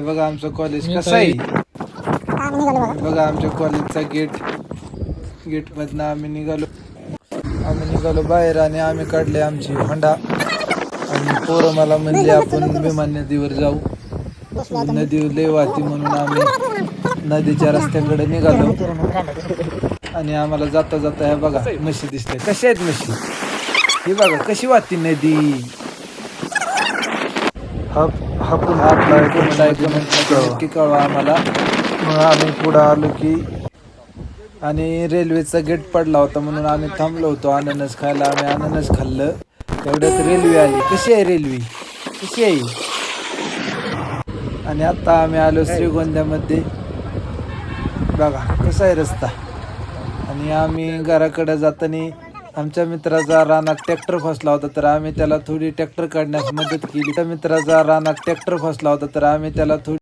बघा आमचं कॉलेज कसं आहे. बघा आमच्या कॉलेजचा गेट मधनं आम्ही निघालो बाहेर आणि आम्ही काढले आमची होंडा. आणि पोरं मला म्हणले आपण विमान नदीवर जाऊ. नदी लय वाहती म्हणून आम्ही नदीच्या रस्त्याकडे निघालो. आणि आम्हाला जाता जाता ह्या बघा म्हशी दिसते. कशा आहेत म्हशी, ही बघा कशी वाहती नदी. हा पुन्हा आपला नक्की कळवा आम्हाला. मग आम्ही पुढं आलो की आणि रेल्वेचा गेट पडला होता म्हणून आम्ही थांबलो होतो अननस खायला. आम्ही अननस खाल्लं. तेवढ्यात रेल्वे आली. कशी आहे रेल्वे, कशी आहे. आणि आता आम्ही आलो श्रीगोंद्यामध्ये. बघा कसा आहे रस्ता. आणि आम्ही घराकडे जाताना आमच्या मित्राचा रानात ट्रॅक्टर फसला होता तर आम्ही त्याला थोडी ट्रॅक्टर काढण्यास मदत केली. त्या मित्राचा रानात ट्रॅक्टर फसला होता तर आम्ही त्याला थोडी